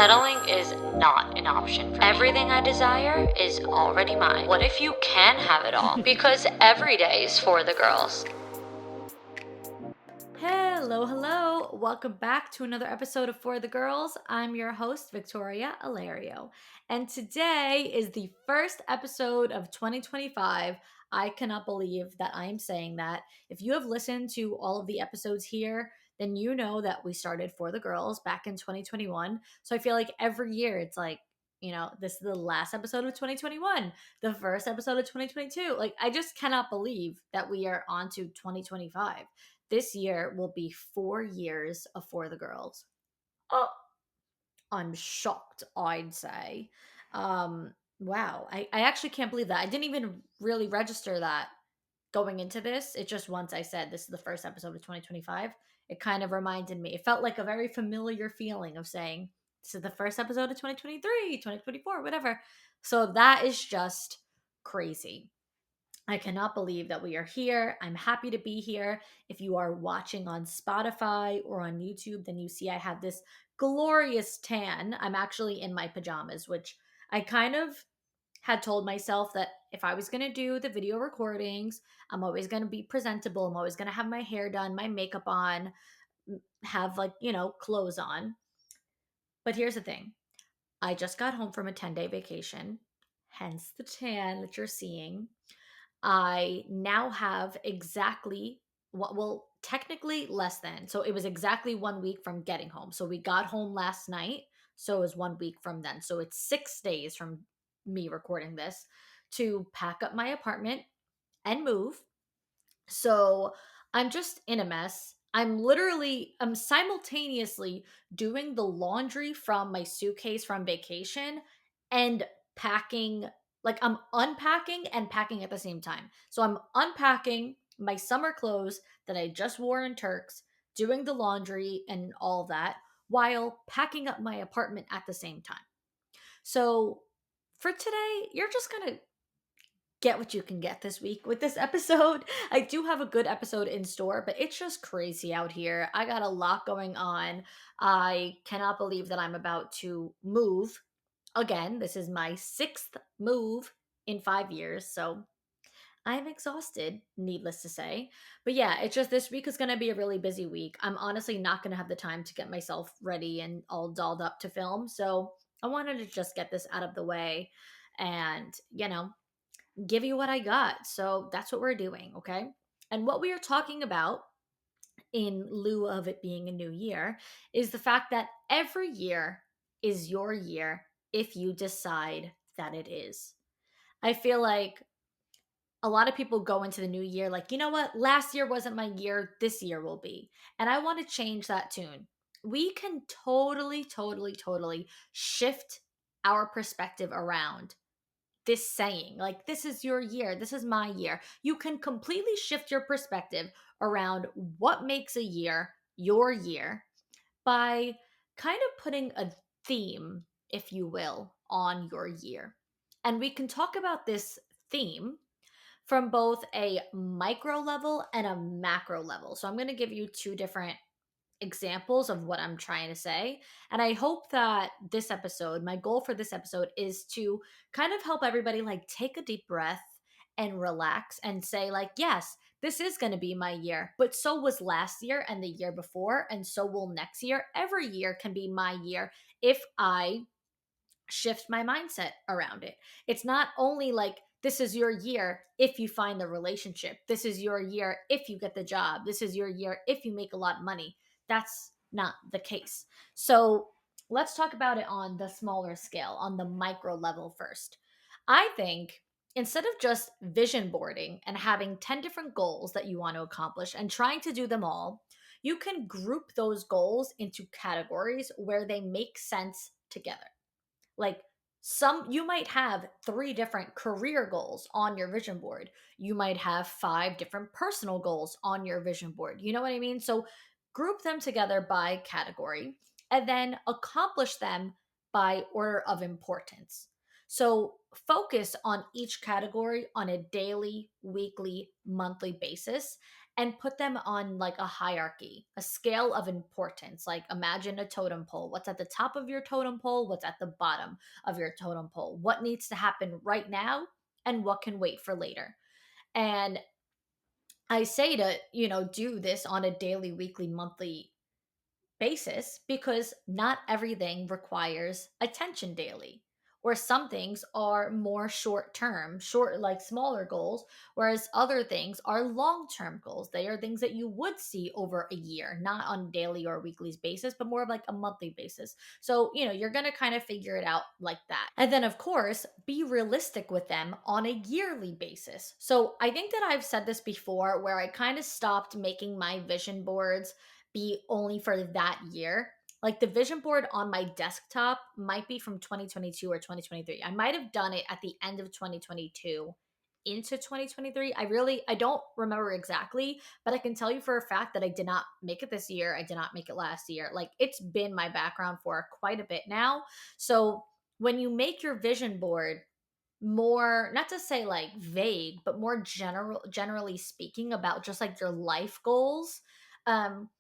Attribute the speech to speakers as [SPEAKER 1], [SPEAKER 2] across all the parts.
[SPEAKER 1] Settling is not an option for me. Everything I desire is already mine. What if you can have it all? Because every day is for the girls.
[SPEAKER 2] Hello. Welcome back to another episode of For the Girls. I'm your host, Victoria Alario. And today is the first episode of 2025. I cannot believe that I'm saying that. If you have listened to all of the episodes here, then you know that we started For the Girls back in 2021. So I feel like every year it's like, this is the last episode of 2021, the first episode of 2022. Like, I just cannot believe that we are on to 2025. This year will be 4 years of For the Girls. Oh, I'm shocked, I'd say. Wow. I actually can't believe that. I didn't even really register that going into this. It just once I said this is the first episode of 2025, it kind of reminded me. It felt like a very familiar feeling of saying this is the first episode of 2023, 2024, whatever. So that is just crazy. I cannot believe that we are here. I'm happy to be here. If you are watching on Spotify or on YouTube, then you see I have this glorious tan. I'm actually in my pajamas, which I kind of had told myself that if I was going to do the video recordings, I'm always going to be presentable. I'm always going to have my hair done, my makeup on, have clothes on. But here's the thing, I just got home from a 10-day vacation, hence the tan that you're seeing. I now have exactly what, well, technically less than. So it was exactly 1 week from getting home. So we got home last night. So it was 1 week from then. So it's 6 days from me recording this to pack up my apartment and move. So I'm just in a mess. I'm simultaneously doing the laundry from my suitcase from vacation and packing, like I'm unpacking and packing at the same time. So I'm unpacking my summer clothes that I just wore in Turks, doing the laundry and all that while packing up my apartment at the same time. So for today, you're just going to get what you can get this week with this episode. I do have a good episode in store, but it's just crazy out here. I got a lot going on. I cannot believe that I'm about to move again. This is my sixth move in 5 years. So I'm exhausted, needless to say. But yeah, it's just this week is going to be a really busy week. I'm honestly not going to have the time to get myself ready and all dolled up to film. So I wanted to just get this out of the way and, give you what I got. So that's what we're doing, okay? And what we are talking about in lieu of it being a new year is the fact that every year is your year if you decide that it is. I feel like a lot of people go into the new year like, you know what? Last year wasn't my year, this year will be. And I want to change that tune. We can totally shift our perspective around this saying, like, this is your year, this is my year. You can completely shift your perspective around what makes a year your year by kind of putting a theme, if you will, on your year. And we can talk about this theme from both a micro level and a macro level. So I'm going to give you two different examples of what I'm trying to say. And I hope that this episode, my goal for this episode is to kind of help everybody like take a deep breath and relax and say, like, yes, this is going to be my year, but so was last year and the year before, and so will next year. Every year can be my year if I shift my mindset around it. It's not only like this is your year if you find the relationship. This is your year if you get the job. This is your year if you make a lot of money. That's not the case. So let's talk about it on the smaller scale, on the micro level first. I think instead of just vision boarding and having 10 different goals that you want to accomplish and trying to do them all, you can group those goals into categories where they make sense together. Like, some you might have three different career goals on your vision board. You might have five different personal goals on your vision board. You know what I mean? So group them together by category and then accomplish them by order of importance. So focus on each category on a daily, weekly, monthly basis and put them on like a hierarchy, a scale of importance. Like imagine a totem pole. What's at the top of your totem pole? What's at the bottom of your totem pole? What needs to happen right now? And what can wait for later? And I say to, do this on a daily, weekly, monthly basis because not everything requires attention daily. Or some things are more short term, short, like smaller goals, whereas other things are long term goals. They are things that you would see over a year, not on daily or weekly basis, but more of like a monthly basis. So, you're going to kind of figure it out like that. And then, of course, be realistic with them on a yearly basis. So, I think that I've said this before where I kind of stopped making my vision boards be only for that year. Like the vision board on my desktop might be from 2022 or 2023. I might have done it at the end of 2022 into 2023. I don't remember exactly, but I can tell you for a fact that I did not make it this year. I did not make it last year. Like it's been my background for quite a bit now. So when you make your vision board more, not to say like vague, but more generally speaking about just like your life goals, um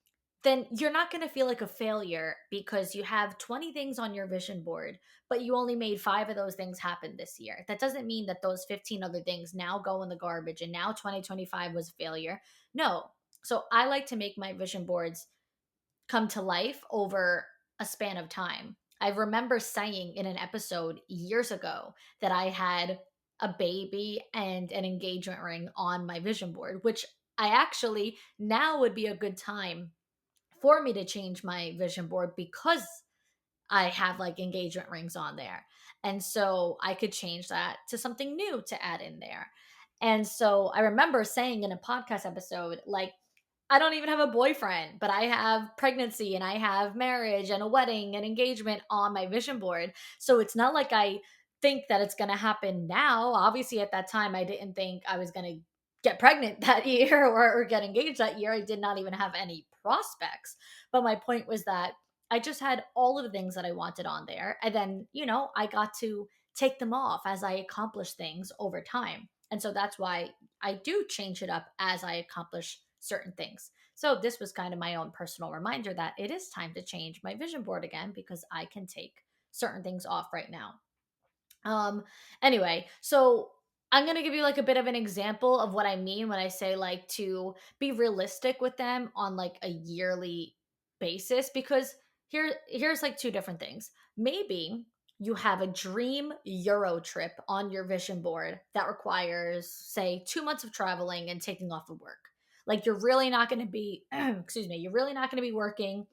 [SPEAKER 2] then you're not going to feel like a failure because you have 20 things on your vision board, but you only made 5 of those things happen this year. That doesn't mean that those 15 other things now go in the garbage and now 2025 was a failure. No. So I like to make my vision boards come to life over a span of time. I remember saying in an episode years ago that I had a baby and an engagement ring on my vision board, which I actually now would be a good time for me to change my vision board because I have like engagement rings on there. And so I could change that to something new to add in there. And so I remember saying in a podcast episode, like, I don't even have a boyfriend, but I have pregnancy and I have marriage and a wedding and engagement on my vision board. So it's not like I think that it's going to happen now. Obviously, at that time, I didn't think I was going to get pregnant that year or get engaged that year. I did not even have any prospects. But my point was that I just had all of the things that I wanted on there. And then, I got to take them off as I accomplish things over time. And so that's why I do change it up as I accomplish certain things. So this was kind of my own personal reminder that it is time to change my vision board again because I can take certain things off right now. Um anyway, so I'm going to give you like a bit of an example of what I mean when I say like to be realistic with them on like a yearly basis because here's like two different things. Maybe you have a dream Euro trip on your vision board that requires say 2 months of traveling and taking off of work. Like you're really not going to be excuse me, you're really not going to be working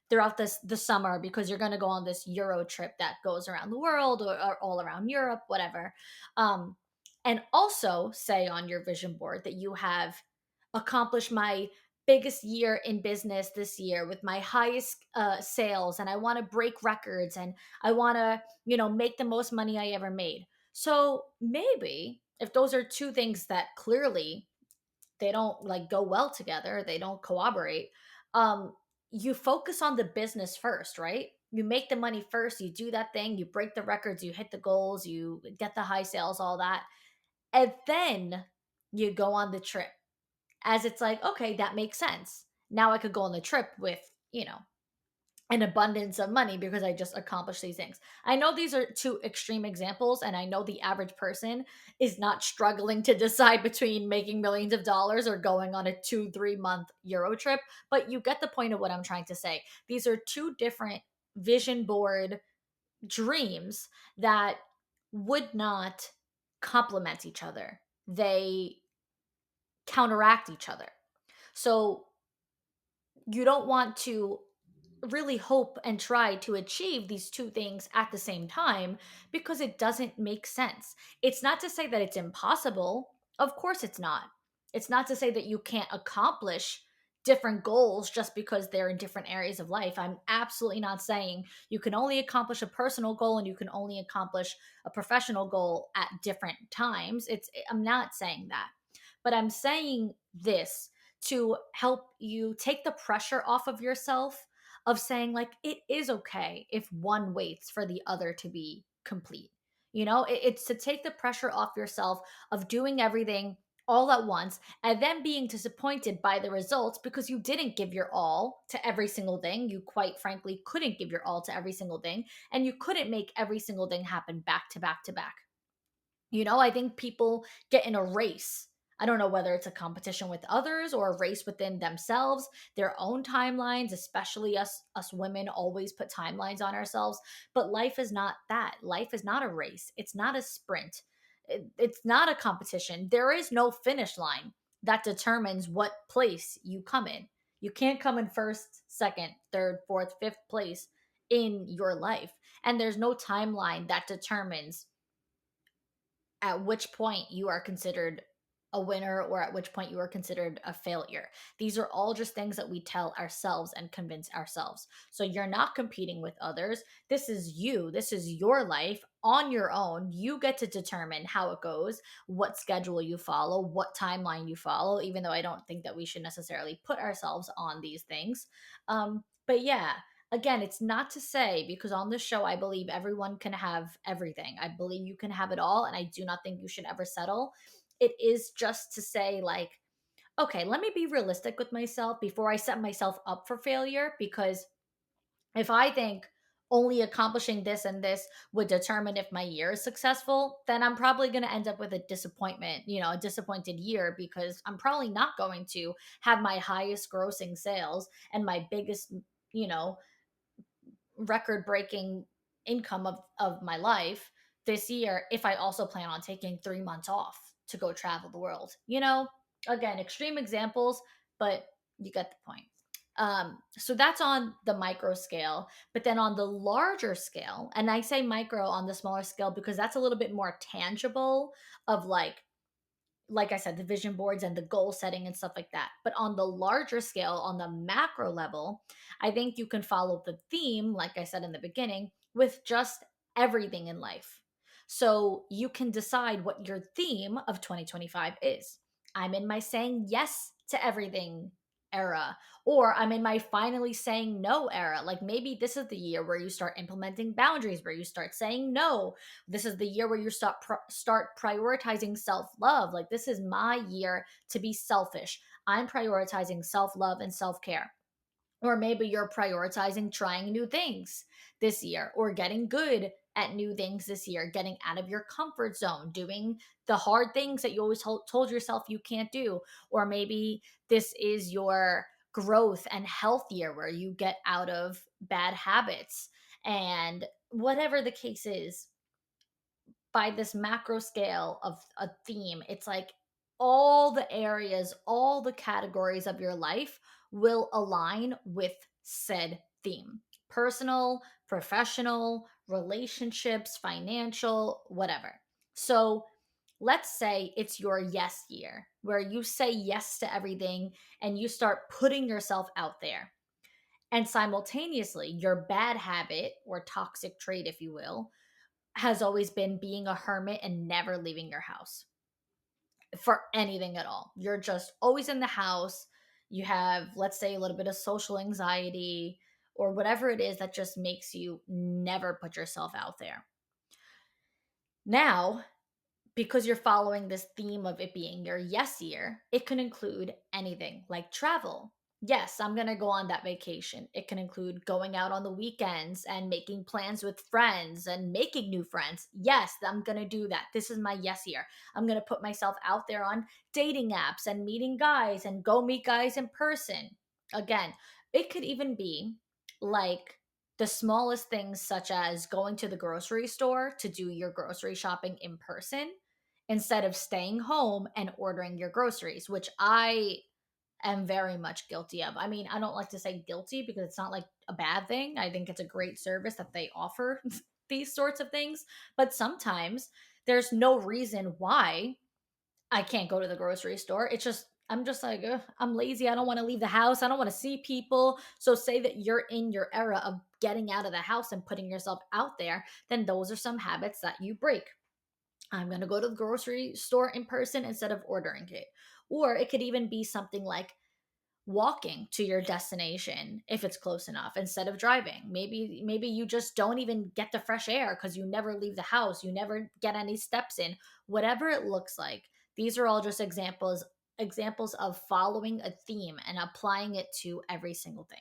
[SPEAKER 2] throughout the summer because you're going to go on this Euro trip that goes around the world or all around Europe, whatever. Um, and also say on your vision board that you have accomplished my biggest year in business this year with my highest sales, and I want to break records, and I want to, make the most money I ever made. So maybe if those are two things that clearly they don't like go well together, they don't cooperate, um you focus on the business first, right? You make the money first, you do that thing, you break the records, you hit the goals, you get the high sales, all that, and then you go on the trip. As it's like, okay, that makes sense, now I could go on the trip with, an abundance of money because I just accomplished these things. I know these are two extreme examples, and I know the average person is not struggling to decide between making millions of dollars or going on a 2-3 month Euro trip, but you get the point of what I'm trying to say. These are two different vision board dreams that would not complement each other, they counteract each other. So you don't want to really hope and try to achieve these two things at the same time because it doesn't make sense. It's not to say that it's impossible. Of course, it's not. It's not to say that you can't accomplish different goals just because they're in different areas of life. I'm absolutely not saying you can only accomplish a personal goal and you can only accomplish a professional goal at different times. I'm not saying that. But I'm saying this to help you take the pressure off of yourself of saying like it is okay if one waits for the other to be complete. It's to take the pressure off yourself of doing everything all at once, and then being disappointed by the results because you didn't give your all to every single thing. You quite frankly couldn't give your all to every single thing, and you couldn't make every single thing happen back to back to back. I think people get in a race. I don't know whether it's a competition with others or a race within themselves, their own timelines, especially us women always put timelines on ourselves, but life is not that. Life is not a race. It's not a sprint. It's not a competition. There is no finish line that determines what place you come in. You can't come in first, second, third, fourth, fifth place in your life. And there's no timeline that determines at which point you are considered a winner or at which point you are considered a failure. These are all just things that we tell ourselves and convince ourselves. So you're not competing with others. This is you. This is your life on your own. You get to determine how it goes, what schedule you follow, what timeline you follow, even though I don't think that we should necessarily put ourselves on these things. But yeah, again, it's not to say, because on this show, I believe everyone can have everything. I believe you can have it all, and I do not think you should ever settle. It is just to say, like, okay, let me be realistic with myself before I set myself up for failure. Because if I think only accomplishing this and this would determine if my year is successful, then I'm probably going to end up with a disappointment, a disappointed year, because I'm probably not going to have my highest grossing sales and my biggest, you know, record breaking income of my life this year if I also plan on taking 3 months off to go travel the world. Again, extreme examples, but you get the point. So that's on the micro scale, but then on the larger scale, and I say micro on the smaller scale because that's a little bit more tangible of like I said, the vision boards and the goal setting and stuff like that. But on the larger scale, on the macro level, I think you can follow the theme, like I said in the beginning, with just everything in life. So you can decide what your theme of 2025 is. I'm in my saying yes to everything era, or I'm in my finally saying no era. Like maybe this is the year where you start implementing boundaries, where you start saying no. This is the year where you start prioritizing self-love. Like this is my year to be selfish. I'm prioritizing self-love and self-care. Or maybe you're prioritizing trying new things this year or getting good at new things this year, getting out of your comfort zone, doing the hard things that you always told yourself you can't do. Or maybe this is your growth and health year where you get out of bad habits. And whatever the case is, by this macro scale of a theme, it's like all the areas, all the categories of your life will align with said theme: personal, professional, relationships, financial, whatever. So let's say it's your yes year where you say yes to everything and you start putting yourself out there. And simultaneously, your bad habit or toxic trait, if you will, has always been being a hermit and never leaving your house for anything at all. You're just always in the house. You have, let's say, a little bit of social anxiety or whatever it is that just makes you never put yourself out there. Now, because you're following this theme of it being your yes year, it can include anything like travel. Yes, I'm going to go on that vacation. It can include going out on the weekends and making plans with friends and making new friends. Yes, I'm going to do that. This is my yes year. I'm going to put myself out there on dating apps and meeting guys and go meet guys in person. Again, it could even be like the smallest things, such as going to the grocery store to do your grocery shopping in person instead of staying home and ordering your groceries, which I am very much guilty of. I mean, I don't like to say guilty because it's not like a bad thing. I think it's a great service that they offer these sorts of things. But sometimes there's no reason why I can't go to the grocery store. It's just, I'm just like, ugh, I'm lazy. I don't want to leave the house. I don't want to see people. So, say that you're in your era of getting out of the house and putting yourself out there, then those are some habits that you break. I'm going to go to the grocery store in person instead of ordering it. Or it could even be something like walking to your destination if it's close enough instead of driving. Maybe you just don't even get the fresh air because you never leave the house, you never get any steps in. Whatever it looks like, These are all just examples of following a theme and applying it to every single thing.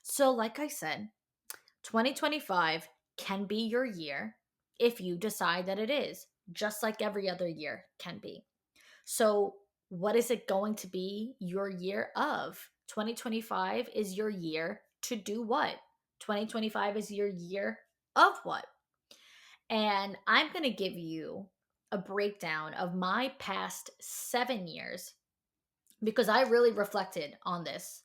[SPEAKER 2] So, like I said, 2025 can be your year if you decide that it is, just like every other year can be. So, what is it going to be your year of? 2025 is your year to do what? 2025 is your year of what? And I'm going to give you a breakdown of my past 7 years because I really reflected on this.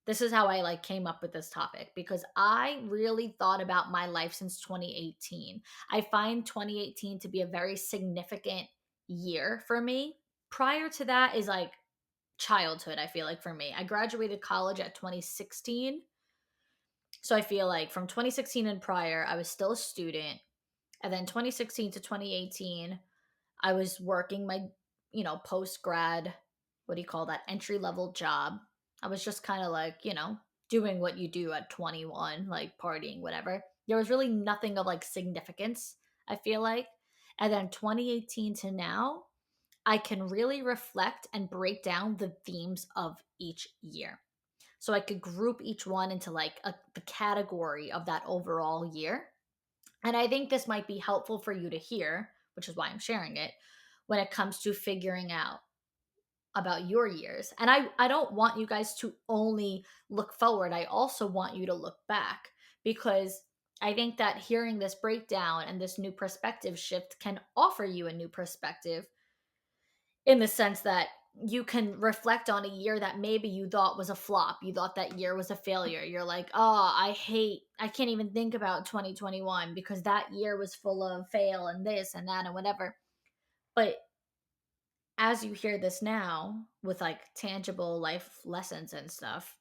[SPEAKER 2] This is how I like came up with this topic because I really thought about my life since 2018. I find 2018 to be a very significant year for me. Prior to that is like childhood, I feel like for me. I graduated college at 2016. So I feel like from 2016 and prior, I was still a student. And then 2016 to 2018, I was working my, post grad, what do you call that, entry level job. I was just kind of like, doing what you do at 21, like partying, whatever. There was really nothing of like significance, I feel like. And then 2018 to now, I can really reflect and break down the themes of each year. So I could group each one into like the category of that overall year. And I think this might be helpful for you to hear, which is why I'm sharing it, when it comes to figuring out about your years. And I don't want you guys to only look forward. I also want you to look back because I think that hearing this breakdown and this new perspective shift can offer you a new perspective in the sense that you can reflect on a year that maybe you thought was a flop. You thought that year was a failure. You're like, oh, I can't even think about 2021 because that year was full of fail and this and that and whatever. But as you hear this now with like tangible life lessons and stuff,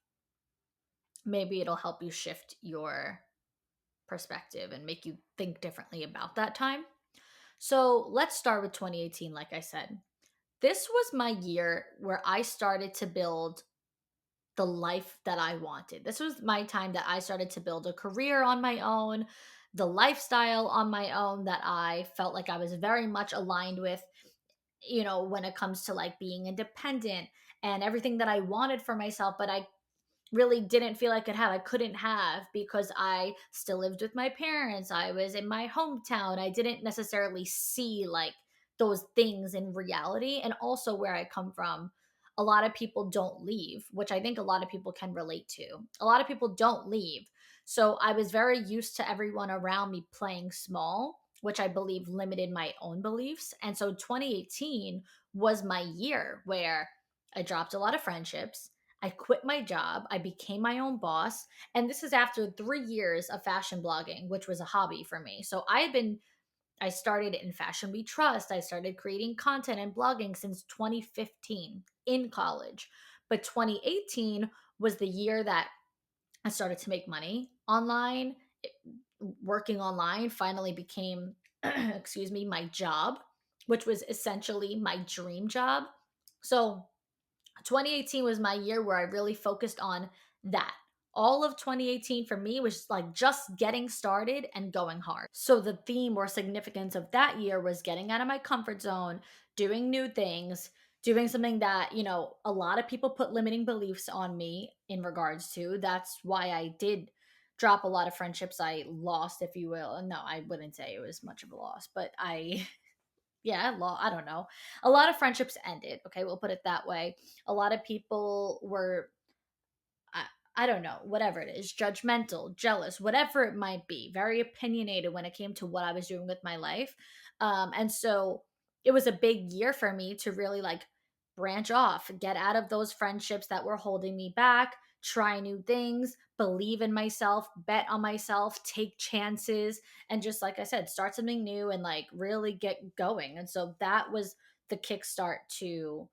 [SPEAKER 2] maybe it'll help you shift your perspective and make you think differently about that time. So let's start with 2018, like I said. This was my year where I started to build the life that I wanted. This was my time that I started to build a career on my own, the lifestyle on my own that I felt like I was very much aligned with, when it comes to like being independent and everything that I wanted for myself, but I really didn't feel I couldn't have because I still lived with my parents. I was in my hometown. I didn't necessarily see like those things in reality. And also where I come from, a lot of people don't leave, which I think a lot of people can relate to. A lot of people don't leave. So I was very used to everyone around me playing small, which I believe limited my own beliefs. And so 2018 was my year where I dropped a lot of friendships. I quit my job. I became my own boss. And this is after 3 years of fashion blogging, which was a hobby for me. So I started in Fashion We Trust. I started creating content and blogging since 2015 in college. But 2018 was the year that I started to make money online. Working online finally became, excuse me, my job, which was essentially my dream job. So 2018 was my year where I really focused on that. All of 2018 for me was like just getting started and going hard. So the theme or significance of that year was getting out of my comfort zone, doing new things, doing something that, a lot of people put limiting beliefs on me in regards to. That's why I did drop a lot of friendships I lost, if you will. And no, I wouldn't say it was much of a loss, but I don't know. A lot of friendships ended. Okay, we'll put it that way. A lot of people were, I don't know, whatever it is, judgmental, jealous, whatever it might be, very opinionated when it came to what I was doing with my life. And so it was a big year for me to really like branch off, get out of those friendships that were holding me back, try new things, believe in myself, bet on myself, take chances, and just like I said, start something new and like really get going. And so that was the kickstart to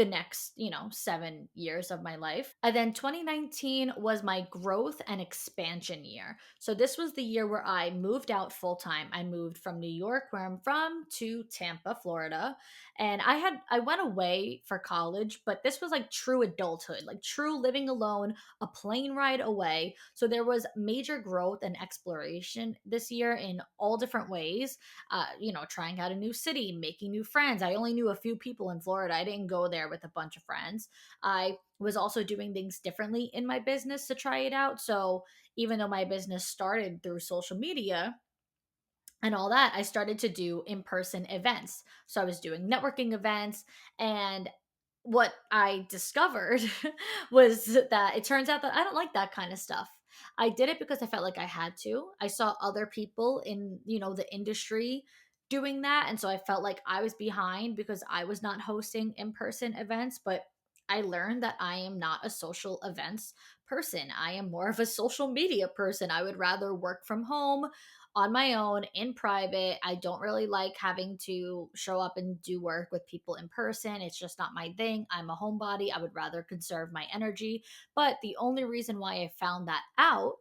[SPEAKER 2] the next, 7 years of my life. And then 2019 was my growth and expansion year. So this was the year where I moved out full time. I moved from New York, where I'm from, to Tampa, Florida. And I went away for college, but this was like true adulthood, like true living alone, a plane ride away. So there was major growth and exploration this year in all different ways. Trying out a new city, making new friends. I only knew a few people in Florida. I didn't go there with a bunch of friends. I was also doing things differently in my business to try it out. So even though my business started through social media and all that, I started to do in person events. So I was doing networking events. And what I discovered was that it turns out that I don't like that kind of stuff. I did it because I felt like I had to. I saw other people in, the industry doing that. And so I felt like I was behind because I was not hosting in person events. But I learned that I am not a social events person. I am more of a social media person. I would rather work from home on my own in private. I don't really like having to show up and do work with people in person. It's just not my thing. I'm a homebody. I would rather conserve my energy. But the only reason why I found that out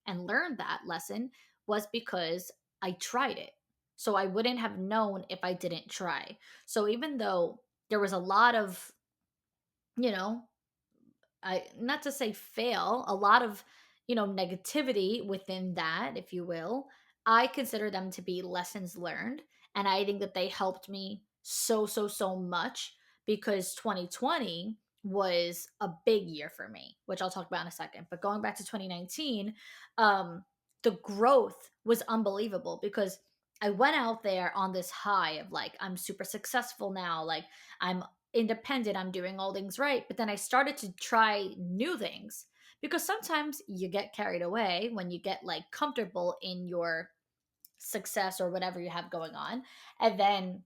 [SPEAKER 2] and learned that lesson was because I tried it. So I wouldn't have known if I didn't try. So even though there was a lot of, you know, I not to say fail, a lot of, negativity within that, if you will. I consider them to be lessons learned, and I think that they helped me so much because 2020 was a big year for me, which I'll talk about in a second. But going back to 2019, um the growth was unbelievable because I went out there on this high of like I'm super successful now, like I'm independent, I'm doing all things right. But then I started to try new things because sometimes you get carried away when you get like comfortable in your success or whatever you have going on. And then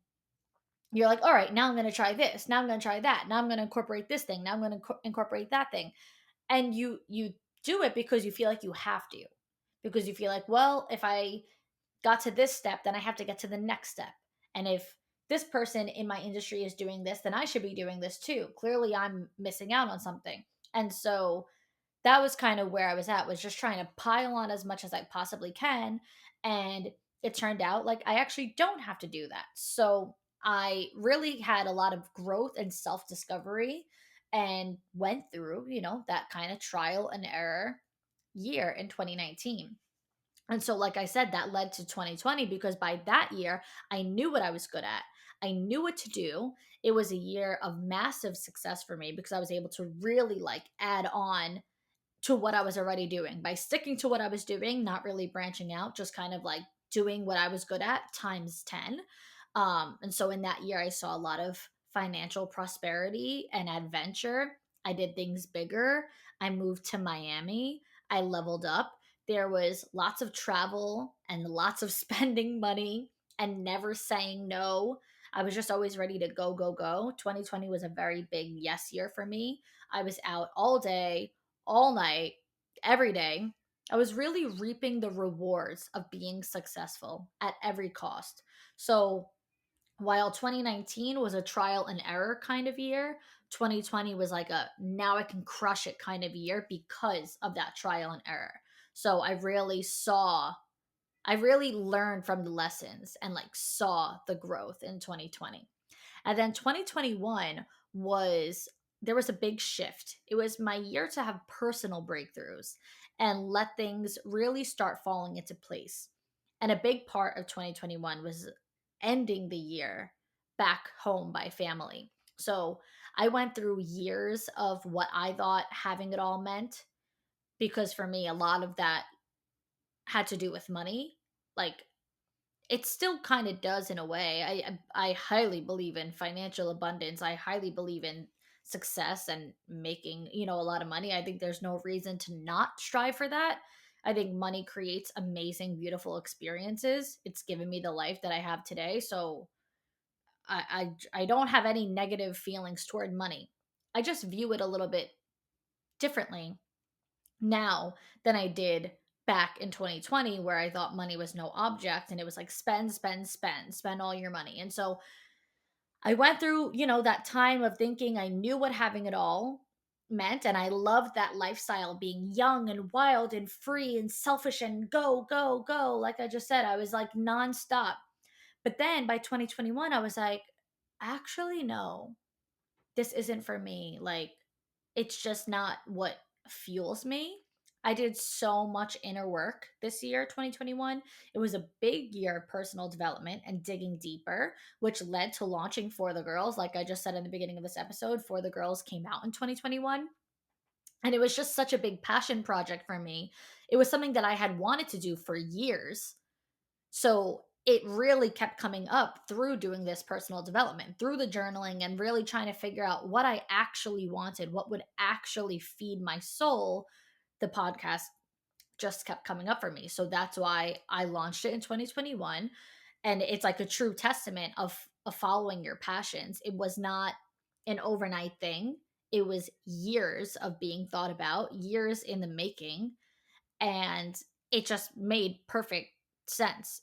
[SPEAKER 2] you're like, all right, now I'm going to try this. Now I'm going to try that. Now I'm going to incorporate this thing. Now I'm going to incorporate that thing. And you do it because you feel like you have to. Because you feel like, well, if I got to this step, then I have to get to the next step. And if this person in my industry is doing this, then I should be doing this too. Clearly, I'm missing out on something. And so that was kind of where I was at, was just trying to pile on as much as I possibly can. And it turned out like I actually don't have to do that. So I really had a lot of growth and self discovery and went through, that kind of trial and error year in 2019. And so, like I said, that led to 2020 because by that year, I knew what I was good at. I knew what to do. It was a year of massive success for me because I was able to really like add on to what I was already doing by sticking to what I was doing, not really branching out, just kind of like doing what I was good at times 10. And so in that year, I saw a lot of financial prosperity and adventure. I did things bigger. I moved to Miami. I leveled up. There was lots of travel and lots of spending money and never saying no. I was just always ready to go, go, go. 2020 was a very big yes year for me. I was out all day, all night, every day. I was really reaping the rewards of being successful at every cost. So while 2019 was a trial and error kind of year, 2020 was like a now I can crush it kind of year because of that trial and error. So I really learned from the lessons and like saw the growth in 2020. And then 2021 was there was a big shift. It was my year to have personal breakthroughs and let things really start falling into place. And a big part of 2021 was ending the year back home by family. So I went through years of what I thought having it all meant because for me, a lot of that had to do with money. Like it still kind of does in a way. I highly believe in financial abundance. I highly believe in success and making, a lot of money. I think there's no reason to not strive for that. I think money creates amazing, beautiful experiences. It's given me the life that I have today. So I don't have any negative feelings toward money. I just view it a little bit differently now than I did back in 2020 where I thought money was no object and it was like spend all your money. And so I went through, that time of thinking I knew what having it all meant. And I loved that lifestyle, being young and wild and free and selfish and go, go, go. Like I just said, I was like nonstop. But then by 2021, I was like, actually, no, this isn't for me. Like, it's just not what fuels me. I did so much inner work this year, 2021. It was a big year of personal development and digging deeper, which led to launching For the Girls. Like I just said in the beginning of this episode, For the Girls came out in 2021. And it was just such a big passion project for me. It was something that I had wanted to do for years. So it really kept coming up through doing this personal development, through the journaling, and really trying to figure out what I actually wanted, what would actually feed my soul. The podcast just kept coming up for me. So that's why I launched it in 2021. And it's like a true testament of following your passions. It was not an overnight thing, it was years of being thought about, years in the making, and it just made perfect sense,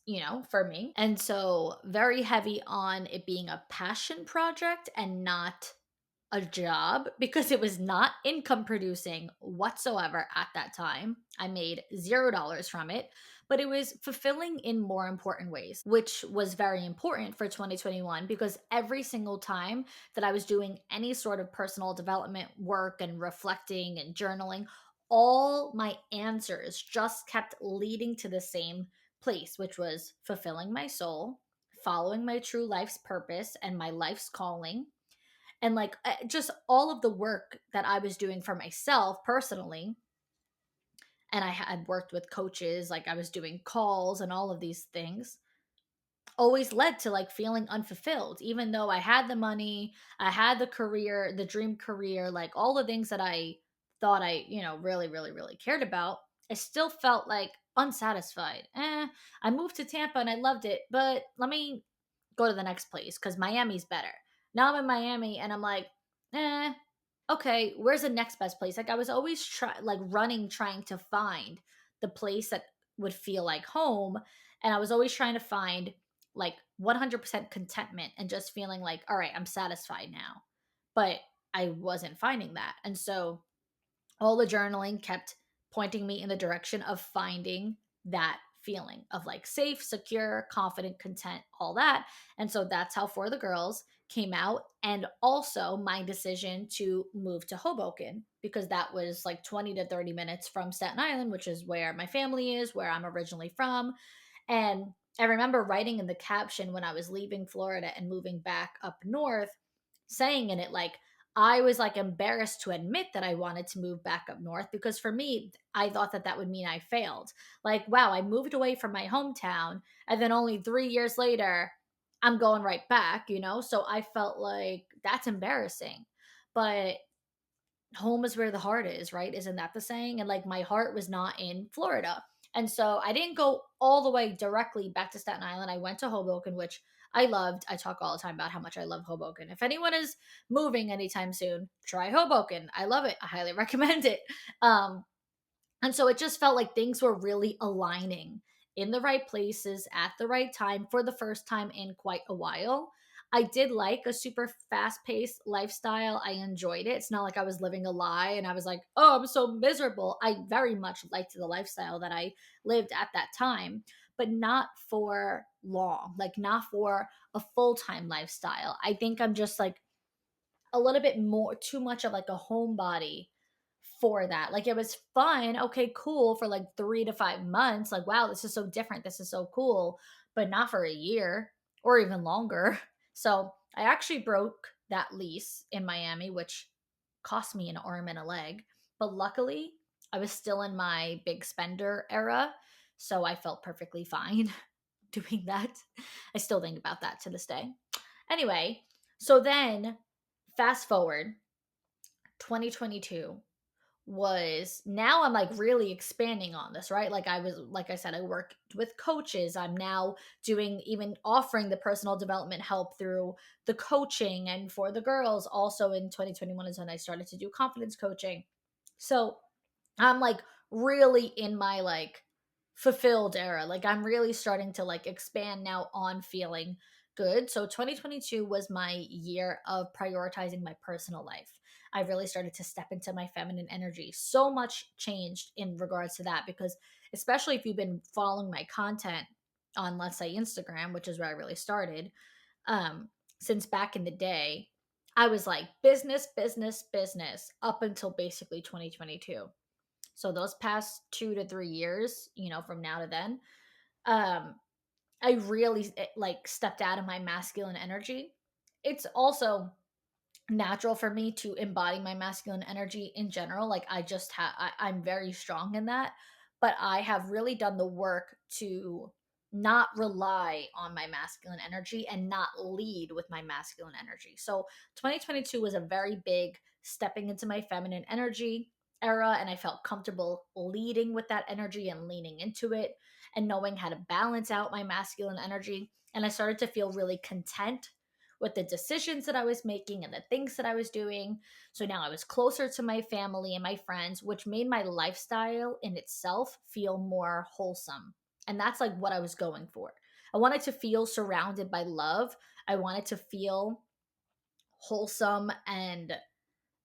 [SPEAKER 2] for me. And so, very heavy on it being a passion project and not a job, because it was not income producing whatsoever at that time. I made $0 from it, but it was fulfilling in more important ways, which was very important for 2021, because every single time that I was doing any sort of personal development work and reflecting and journaling, all my answers just kept leading to the same place, which was fulfilling my soul, following my true life's purpose and my life's calling, and like just all of the work that I was doing for myself personally. And I had worked with coaches, like I was doing calls and all of these things, always led to like feeling unfulfilled, even though I had the money, I had the career, the dream career, like all the things that I thought I, really, really, really cared about. I still felt like unsatisfied. I moved to Tampa and I loved it, but let me go to the next place because Miami's better. Now I'm in Miami and I'm like, eh, okay, where's the next best place? Like I was always running, trying to find the place that would feel like home. And I was always trying to find like 100% contentment and just feeling like, all right, I'm satisfied now. But I wasn't finding that. And so all the journaling kept pointing me in the direction of finding that feeling of like safe, secure, confident, content, all that. And so that's how For the Girls came out. And also my decision to move to Hoboken, because that was like 20 to 30 minutes from Staten Island, which is where my family is, where I'm originally from. And I remember writing in the caption when I was leaving Florida and moving back up north, saying in it like, I was like embarrassed to admit that I wanted to move back up north, because for me, I thought that that would mean I failed. Like, wow, I moved away from my hometown, and then only 3 years later, I'm going right back. So I felt like that's embarrassing. But home is where the heart is, right? Isn't that the saying? And like my heart was not in Florida. And so I didn't go all the way directly back to Staten Island. I went to Hoboken, which I loved. I talk all the time about how much I love Hoboken. If anyone is moving anytime soon, try Hoboken. I love it. I highly recommend it. Um, and so it just felt like things were really aligning in the right places at the right time for the first time in quite a while. I did like a super fast paced lifestyle. I enjoyed it. It's not like I was living a lie and I was like, oh, I'm so miserable. I very much liked the lifestyle that I lived at that time, but not for long, like not for a full time lifestyle. I think I'm just like a little bit more, too much of like a homebody for that. Like it was fun, okay, cool for like 3 to 5 months. Like, wow, this is so different. This is so cool, but not for a year or even longer. So I actually broke that lease in Miami, which cost me an arm and a leg. But luckily, I was still in my big spender era. So I felt perfectly fine doing that. I still think about that to this day. Anyway, so then fast forward 2022 was, now I'm like really expanding on this, right? Like like I said, I worked with coaches. I'm now doing, even offering the personal development help through the coaching. And For the Girls also in 2021 is when I started to do confidence coaching. So I'm like really in my like fulfilled era. Like I'm really starting to like expand now on feeling good. So 2022 was my year of prioritizing my personal life. I really started to step into my feminine energy. So much changed in regards to that because, especially if you've been following my content on, let's say, Instagram, which is where I really started, um, since back in the day, I was like business, business, business up until basically 2022. So those past 2 to 3 years, from now to then, um, I really like stepped out of my masculine energy. It's also natural for me to embody my masculine energy in general. Like I just have, I'm very strong in that, but I have really done the work to not rely on my masculine energy and not lead with my masculine energy. So 2022 was a very big stepping into my feminine energy era, and I felt comfortable leading with that energy and leaning into it and knowing how to balance out my masculine energy. And I started to feel really content with the decisions that I was making and the things that I was doing. So now I was closer to my family and my friends, which made my lifestyle in itself feel more wholesome. And that's like what I was going for. I wanted to feel surrounded by love. I wanted to feel wholesome, and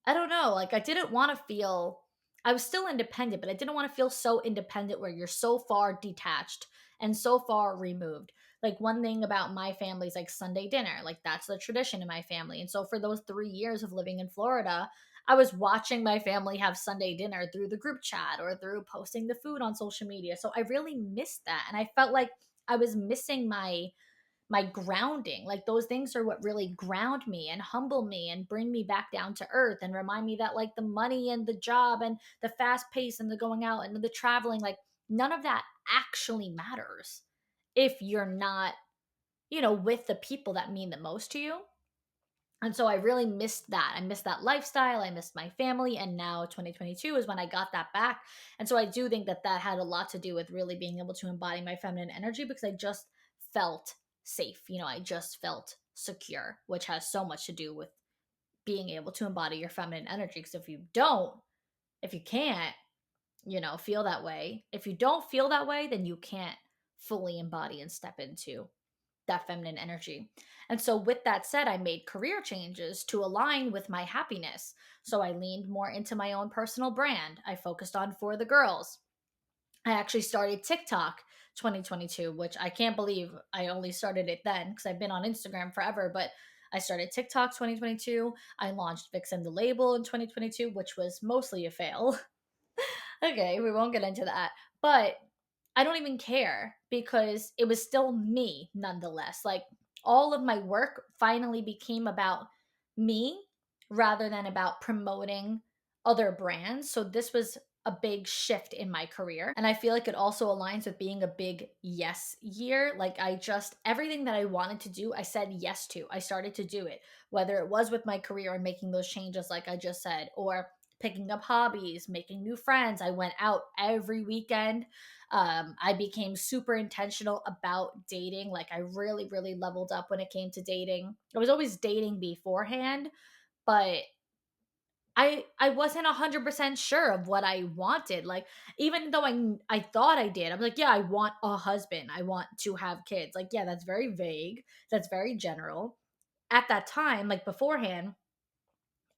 [SPEAKER 2] I don't know, like I didn't want to feel, I was still independent, but I didn't want to feel so independent where you're so far detached and so far removed. Like one thing about my family is like Sunday dinner, like that's the tradition in my family. And so for those 3 years of living in Florida, I was watching my family have Sunday dinner through the group chat or through posting the food on social media. So I really missed that. And I felt like I was missing my grounding. Like those things are what really ground me and humble me and bring me back down to earth and remind me that like the money and the job and the fast pace and the going out and the traveling, like none of that actually matters if you're not, with the people that mean the most to you. And so I really missed that. I missed that lifestyle. I missed my family. And now 2022 is when I got that back. And so I do think that that had a lot to do with really being able to embody my feminine energy because I just felt safe. I just felt secure, which has so much to do with being able to embody your feminine energy. Because if you don't, if you can't, feel that way, if you don't feel that way, then you can't fully embody and step into that feminine energy. And so, with that said, I made career changes to align with my happiness. So, I leaned more into my own personal brand. I focused on For the Girls. I actually started TikTok 2022, which I can't believe I only started it then because I've been on Instagram forever. But I started TikTok 2022. I launched Vixen the Label in 2022, which was mostly a fail. Okay, we won't get into that. But I don't even care because it was still me nonetheless. Like all of my work finally became about me rather than about promoting other brands. So this was a big shift in my career. And I feel like it also aligns with being a big yes year. Like I just, everything that I wanted to do, I said yes to. I started to do it, whether it was with my career and making those changes, like I just said, or picking up hobbies, making new friends. I went out every weekend. I became super intentional about dating. Like I really, really leveled up when it came to dating. I was always dating beforehand, but I wasn't 100% sure of what I wanted. Like even though I thought I did, I'm like, yeah, I want a husband. I want to have kids. Like, yeah, that's very vague. That's very general. At that time, like beforehand,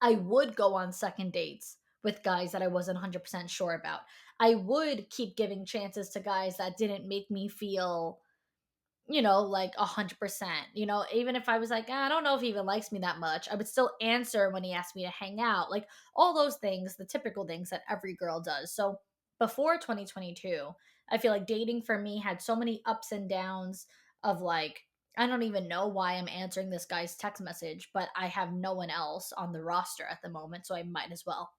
[SPEAKER 2] I would go on second dates with guys that I wasn't 100% sure about. I would keep giving chances to guys that didn't make me feel, like 100%. Even if I was like, I don't know if he even likes me that much, I would still answer when he asked me to hang out. Like all those things, the typical things that every girl does. So before 2022, I feel like dating for me had so many ups and downs of like, I don't even know why I'm answering this guy's text message, but I have no one else on the roster at the moment, so I might as well.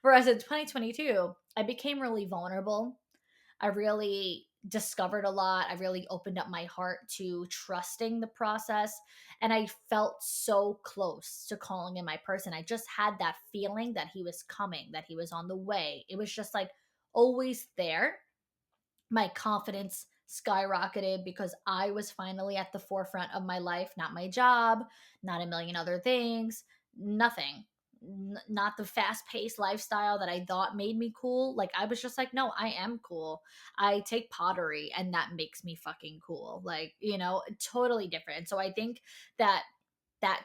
[SPEAKER 2] Whereas in 2022, I became really vulnerable. I really discovered a lot. I really opened up my heart to trusting the process. And I felt so close to calling in my person. I just had that feeling that he was coming, that he was on the way. It was just like always there. My confidence skyrocketed because I was finally at the forefront of my life, not my job, not a million other things, nothing. not the fast-paced lifestyle that I thought made me cool. Like I was just like, no, I am cool. I take pottery and that makes me fucking cool. Like, totally different. So I think that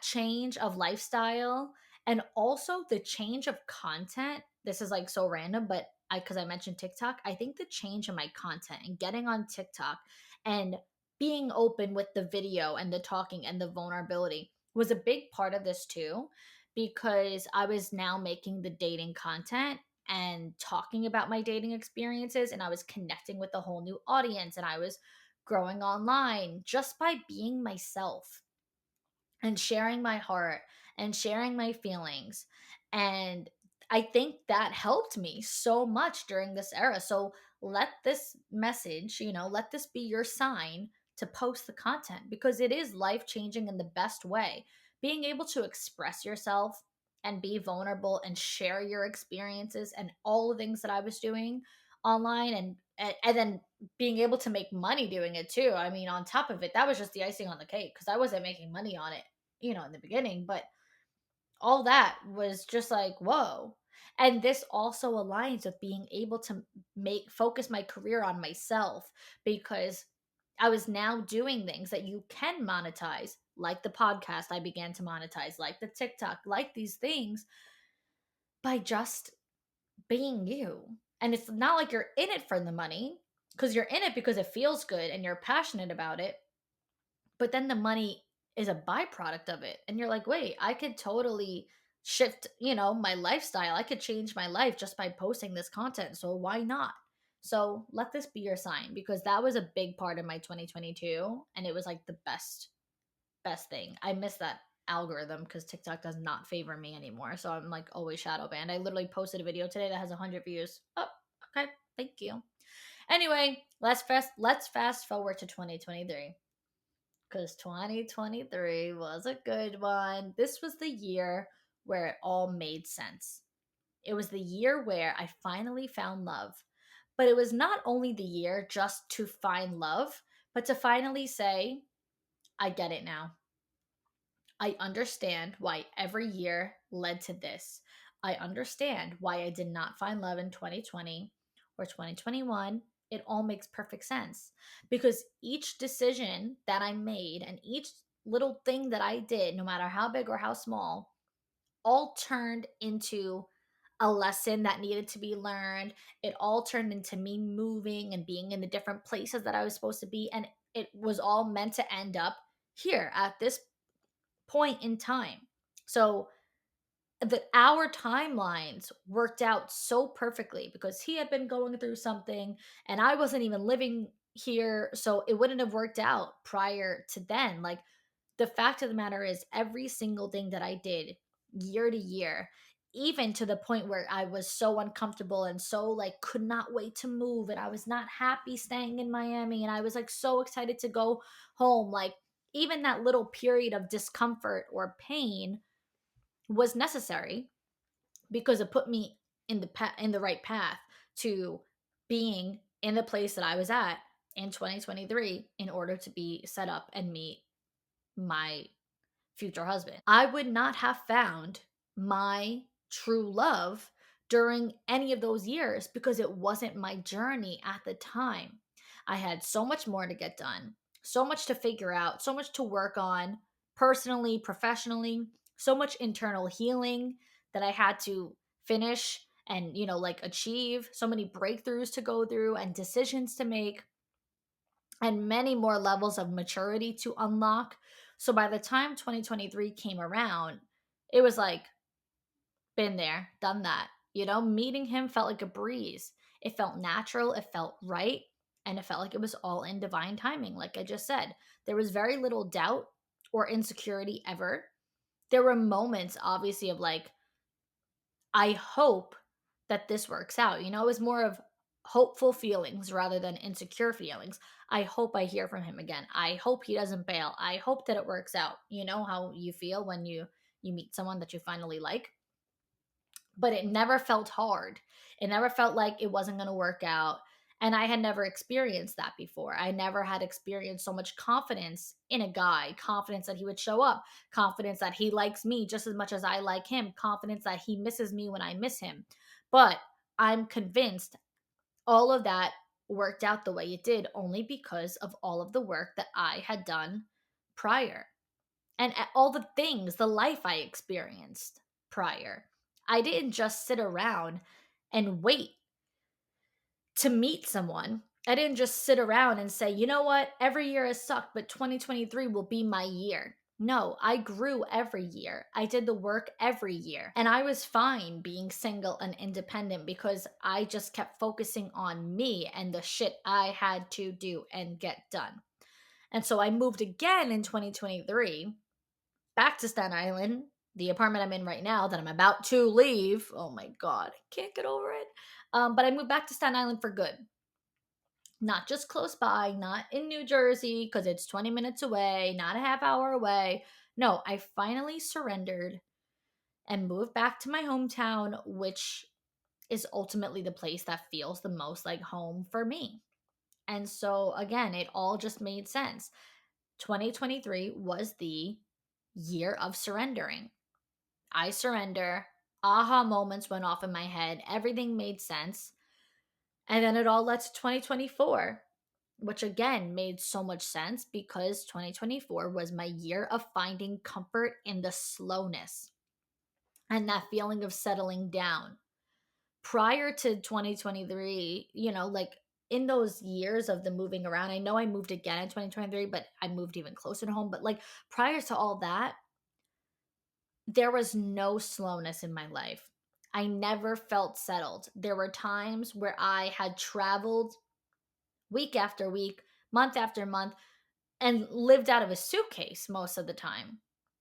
[SPEAKER 2] change of lifestyle and also the change of content. This is like so random, but because I mentioned TikTok, I think the change in my content and getting on TikTok and being open with the video and the talking and the vulnerability was a big part of this too, because I was now making the dating content and talking about my dating experiences, and I was connecting with a whole new audience, and I was growing online just by being myself and sharing my heart and sharing my feelings. And I think that helped me so much during this era. So let this message, let this be your sign to post the content, because it is life changing in the best way. Being able to express yourself and be vulnerable and share your experiences and all the things that I was doing online, and then being able to make money doing it too. I mean, on top of it, that was just the icing on the cake, because I wasn't making money on it, in the beginning, but all that was just like, whoa. And this also aligns with being able to make focus my career on myself, because I was now doing things that you can monetize, like the podcast I began to monetize, like the TikTok, like these things, by just being you. And it's not like you're in it for the money, because you're in it because it feels good and you're passionate about it. But then the money is a byproduct of it. And you're like, wait, I could totally shift, my lifestyle. I could change my life just by posting this content. So why not? So let this be your sign, because that was a big part of my 2022. And it was like the best thing. I miss that algorithm because TikTok does not favor me anymore. So I'm like always shadow banned. I literally posted a video today that has 100 views. Oh, okay. Thank you. Anyway, let's fast forward to 2023, because 2023 was a good one. This was the year where it all made sense. It was the year where I finally found love. But it was not only the year just to find love, but to finally say, I get it now. I understand why every year led to this. I understand why I did not find love in 2020 or 2021. It all makes perfect sense, because each decision that I made and each little thing that I did, no matter how big or how small, all turned into a lesson that needed to be learned. It all turned into me moving and being in the different places that I was supposed to be. And it was all meant to end up here at this point in time. So that our timelines worked out so perfectly, because he had been going through something and I wasn't even living here, so it wouldn't have worked out prior to then. Like, the fact of the matter is, every single thing that I did year to year, even to the point where I was so uncomfortable and so like could not wait to move, and I was not happy staying in Miami, and I was like so excited to go home, like even that little period of discomfort or pain was necessary, because it put me in the right path to being in the place that I was at in 2023 in order to be set up and meet my future husband. I would not have found my true love during any of those years, because it wasn't my journey at the time. I had so much more to get done, so much to figure out, so much to work on personally, professionally, so much internal healing that I had to finish and, like achieve, so many breakthroughs to go through and decisions to make, and many more levels of maturity to unlock. So by the time 2023 came around, it was like, been there, done that. Meeting him felt like a breeze. It felt natural, it felt right, and it felt like it was all in divine timing. Like I just said, there was very little doubt or insecurity ever. There were moments, obviously, of like, I hope that this works out. It was more of hopeful feelings rather than insecure feelings. I hope I hear from him again. I hope he doesn't bail. I hope that it works out. You know how you feel when you meet someone that you finally like. But it never felt hard. It never felt like it wasn't going to work out. And I had never experienced that before. I never had experienced so much confidence in a guy, confidence that he would show up, confidence that he likes me just as much as I like him, confidence that he misses me when I miss him. But I'm convinced all of that worked out the way it did only because of all of the work that I had done prior and all the things, the life I experienced prior. I didn't just sit around and wait to meet someone. I didn't just sit around and say, you know what, every year has sucked, but 2023 will be my year. No, I grew every year. I did the work every year. And I was fine being single and independent because I just kept focusing on me and the shit I had to do and get done. And so I moved again in 2023 back to Staten Island, the apartment I'm in right now that I'm about to leave. Oh my God, I can't get over it. But I moved back to Staten Island for good. Not just close by, not in New Jersey because it's 20 minutes away, not a half hour away. No, I finally surrendered and moved back to my hometown, which is ultimately the place that feels the most like home for me. And so, again, it all just made sense. 2023 was the year of surrendering. I surrender. Aha moments went off in my head. Everything made sense. And then it all led to 2024, which again made so much sense because 2024 was my year of finding comfort in the slowness and that feeling of settling down. Prior to 2023, like in those years of the moving around, I know I moved again in 2023, but I moved even closer to home. But like prior to all that, there was no slowness in my life. I never felt settled. There were times where I had traveled week after week, month after month, and lived out of a suitcase most of the time.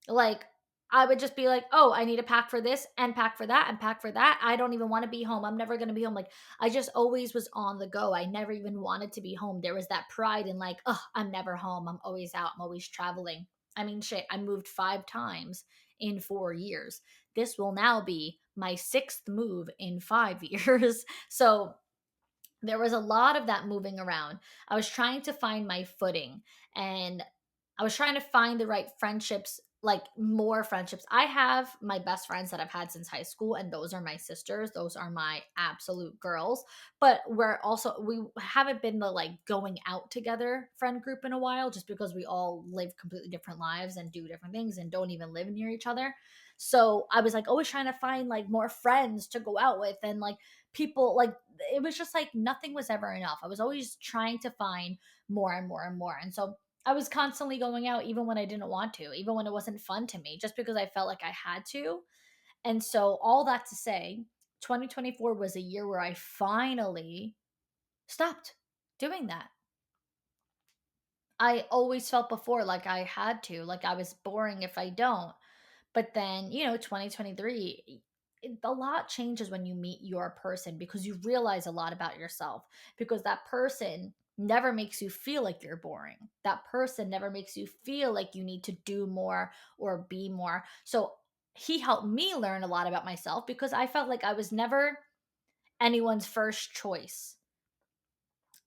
[SPEAKER 2] Like, I would just be like, oh, I need to pack for this and pack for that and pack for that. I don't even want to be home. I'm never going to be home. Like, I just always was on the go. I never even wanted to be home. There was that pride in, like, oh, I'm never home. I'm always out. I'm always traveling. I mean, shit, I moved 5 times in 4 years. This will now be my 6th move in 5 years. So, there was a lot of that moving around. I was trying to find my footing and I was trying to find the right friendships, like more friendships. I have my best friends that I've had since high school, and those are my sisters. Those are my absolute girls. But we haven't been the like going out together friend group in a while just because we all live completely different lives and do different things and don't even live near each other. So I was like always trying to find like more friends to go out with and like people like it was just like nothing was ever enough. I was always trying to find more and more and more. And so I was constantly going out even when I didn't want to, even when it wasn't fun to me, just because I felt like I had to. And so all that to say, 2024 was a year where I finally stopped doing that. I always felt before like I had to, like I was boring if I don't. But then, 2023, a lot changes when you meet your person because you realize a lot about yourself because that person never makes you feel like you're boring. That person never makes you feel like you need to do more or be more. So he helped me learn a lot about myself because I felt like I was never anyone's first choice.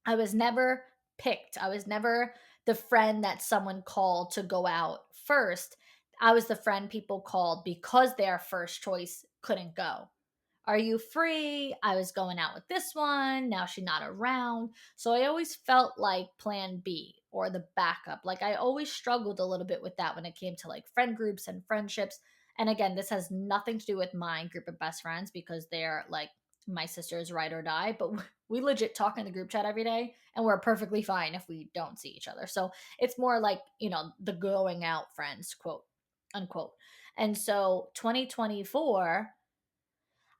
[SPEAKER 2] I was never picked. I was never the friend that someone called to go out first. I was the friend people called because their first choice couldn't go. Are you free? I was going out with this one. Now she's not around. So I always felt like plan B or the backup. Like I always struggled a little bit with that when it came to like friend groups and friendships. And again, this has nothing to do with my group of best friends because they're like my sister's ride or die, but we legit talk in the group chat every day and we're perfectly fine if we don't see each other. So it's more like, the going out friends, quote unquote. And so 2024,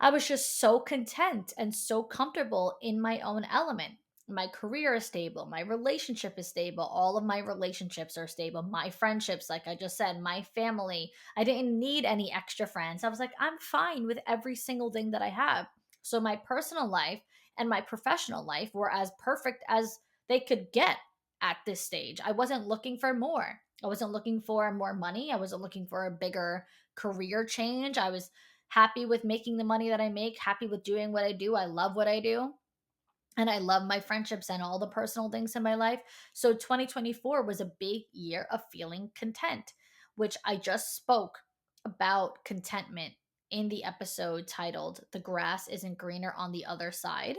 [SPEAKER 2] I was just so content and so comfortable in my own element. My career is stable. My relationship is stable. All of my relationships are stable. My friendships, like I just said, my family. I didn't need any extra friends. I was like, I'm fine with every single thing that I have. So my personal life and my professional life were as perfect as they could get at this stage. I wasn't looking for more. I wasn't looking for more money. I wasn't looking for a bigger career change. I was happy with making the money that I make, happy with doing what I do. I love what I do. And I love my friendships and all the personal things in my life. So 2024 was a big year of feeling content, which I just spoke about contentment in the episode titled The Grass Isn't Greener on the Other Side.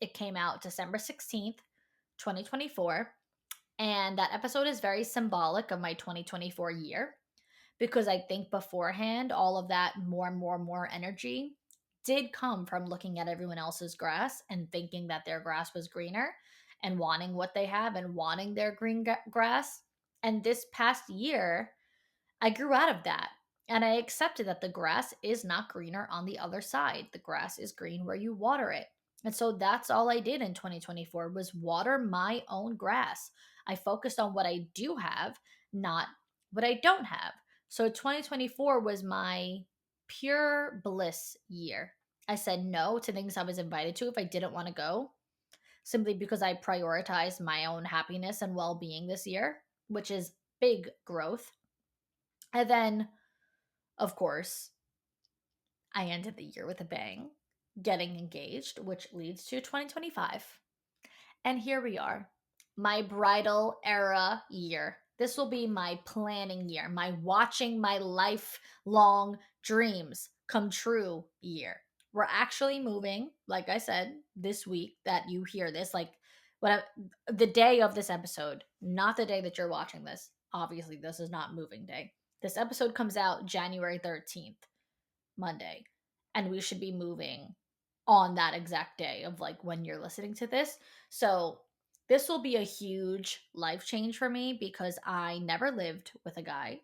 [SPEAKER 2] It came out December 16th, 2024. And that episode is very symbolic of my 2024 year because I think beforehand, all of that more energy did come from looking at everyone else's grass and thinking that their grass was greener and wanting what they have and wanting their grass. And this past year, I grew out of that and I accepted that the grass is not greener on the other side. The grass is green where you water it. And so that's all I did in 2024 was water my own grass. I focused on what I do have, not what I don't have. So 2024 was my pure bliss year. I said no to things I was invited to if I didn't want to go, simply because I prioritized my own happiness and well being this year, which is big growth. And then, of course, I ended the year with a bang, getting engaged, which leads to 2025. And here we are, my bridal era year. This will be my planning year, my watching my lifelong dreams come true year. We're actually moving, like I said, this week that you hear this, like the day of this episode, not the day that you're watching this. Obviously, this is not moving day. This episode comes out January 13th, Monday, and we should be moving on that exact day of like when you're listening to this. So this will be a huge life change for me because I never lived with a guy.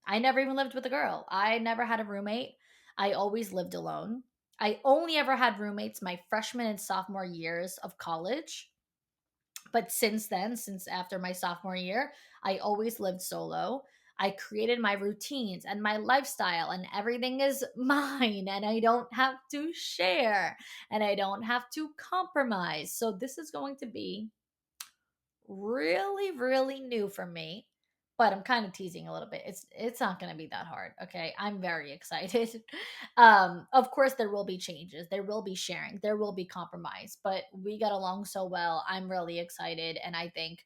[SPEAKER 2] I never even lived with a girl. I never had a roommate. I always lived alone. I only ever had roommates my freshman and sophomore years of college. But since then, since after my sophomore year, I always lived solo. I created my routines and my lifestyle, and everything is mine, and I don't have to share and I don't have to compromise. So, this is going to be really new for me, but I'm kind of teasing a little bit. It's not going to be that hard, okay? I'm very excited. Of course there will be changes, there will be sharing, there will be compromise, but we got along so well. I'm really excited, and I think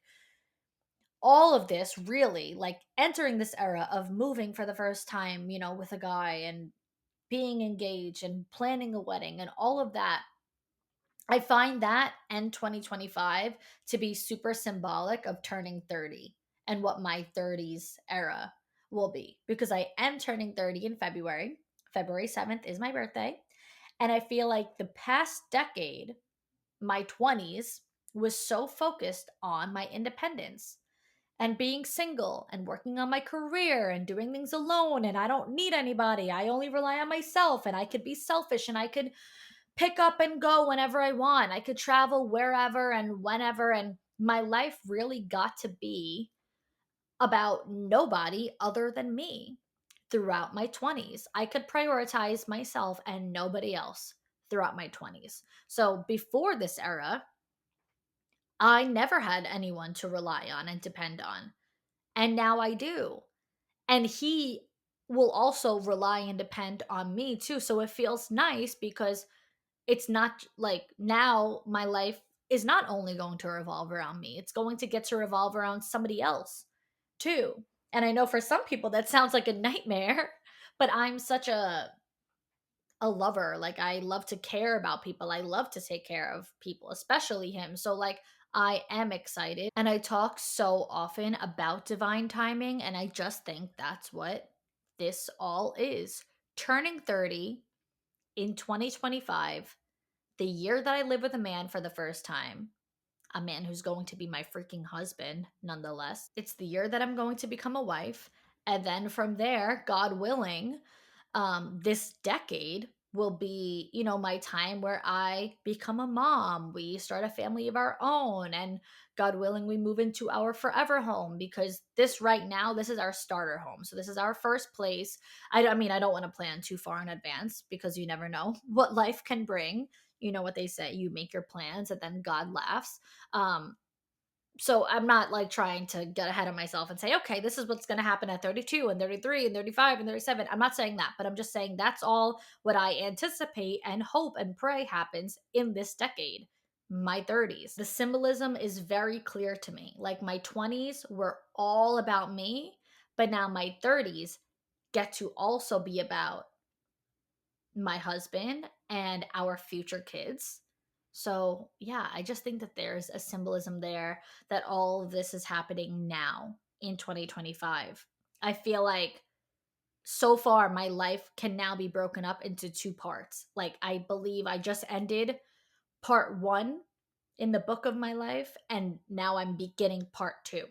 [SPEAKER 2] all of this really, like entering this era of moving for the first time, with a guy and being engaged and planning a wedding and all of that, I find that and 2025 to be super symbolic of turning 30 and what my 30s era will be, because I am turning 30 in February. February 7th is my birthday. And I feel like the past decade, my 20s, was so focused on my independence and being single and working on my career and doing things alone. And I don't need anybody. I only rely on myself, and I could be selfish and I could pick up and go whenever I want. I could travel wherever and whenever. And my life really got to be about nobody other than me throughout my 20s. I could prioritize myself and nobody else throughout my 20s. So before this era, I never had anyone to rely on and depend on. And now I do. And he will also rely and depend on me too. So it feels nice because it's not like now my life is not only going to revolve around me, it's going to get to revolve around somebody else too. And I know for some people that sounds like a nightmare, but I'm such a lover. Like I love to care about people. I love to take care of people, especially him. So like I am excited, and I talk so often about divine timing, and I just think that's what this all is. Turning 30 in 2025, the year that I live with a man for the first time, a man who's going to be my freaking husband, nonetheless. It's the year that I'm going to become a wife. And then from there, God willing, this decade will be, my time where I become a mom. We start a family of our own, and God willing, we move into our forever home, because this right now, this is our starter home. So this is our first place. I mean, I don't want to plan too far in advance because you never know what life can bring. You know what they say, you make your plans and then God laughs. So I'm not like trying to get ahead of myself and say, okay, this is what's going to happen at 32 and 33 and 35 and 37. I'm not saying that, but I'm just saying that's all what I anticipate and hope and pray happens in this decade. my 30s. The symbolism is very clear to me. Like my 20s were all about me, but now my 30s get to also be about my husband and our future kids. So, yeah, I just think that there's a symbolism there that all of this is happening now in 2025. I feel like so far my life can now be broken up into two parts. Like, I believe I just ended part one in the book of my life, and now I'm beginning part two.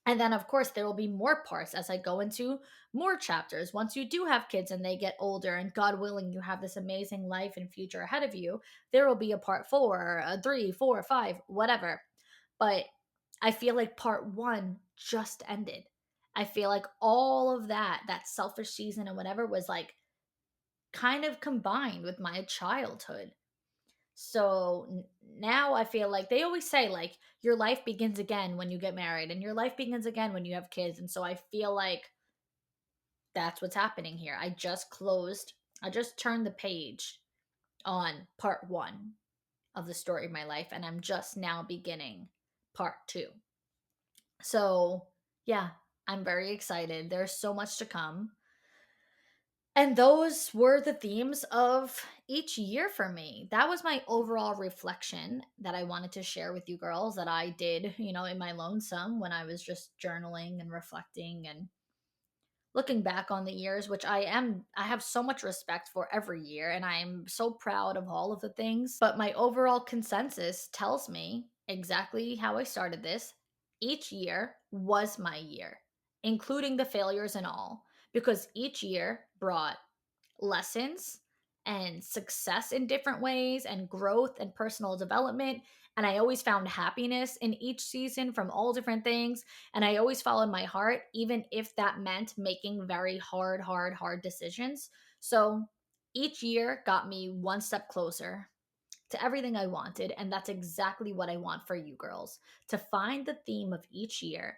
[SPEAKER 2] And then, of course, there will be more parts as I go into more chapters. Once you do have kids and they get older, and God willing, you have this amazing life and future ahead of you, there will be a part four, a three, four, five, whatever. But I feel like part one just ended. I feel like all of that selfish season and whatever was like kind of combined with my childhood. So now I feel like they always say, like, your life begins again when you get married, and your life begins again when you have kids. And so I feel like that's what's happening here. I just turned the page on part one of the story of my life, and I'm just now beginning part two. So, yeah, I'm very excited. There's so much to come. And those were the themes of each year for me. That was my overall reflection that I wanted to share with you girls that I did, in my lonesome when I was just journaling and reflecting and looking back on the years, which I have so much respect for every year, and I'm so proud of all of the things. But my overall consensus tells me exactly how I started this. Each year was my year, including the failures and all, because each year brought lessons and success in different ways and growth and personal development. And I always found happiness in each season from all different things. And I always followed my heart, even if that meant making very hard decisions. So each year got me one step closer to everything I wanted. And that's exactly what I want for you girls, to find the theme of each year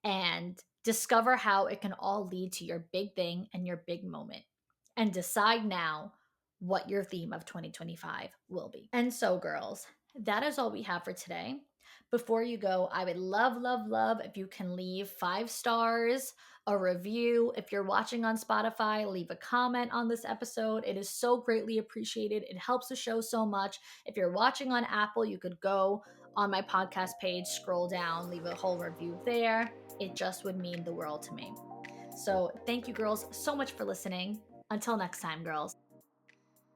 [SPEAKER 2] and discover how it can all lead to your big thing and your big moment, and decide now what your theme of 2025 will be. And so, girls, that is all we have for today. Before you go, I would love if you can leave 5 stars, a review. If you're watching on Spotify, leave a comment on this episode. It is so greatly appreciated. It helps the show so much. If you're watching on Apple, you could go on my podcast page, scroll down, leave a whole review there. It just would mean the world to me. So thank you, girls, so much for listening. Until next time, girls.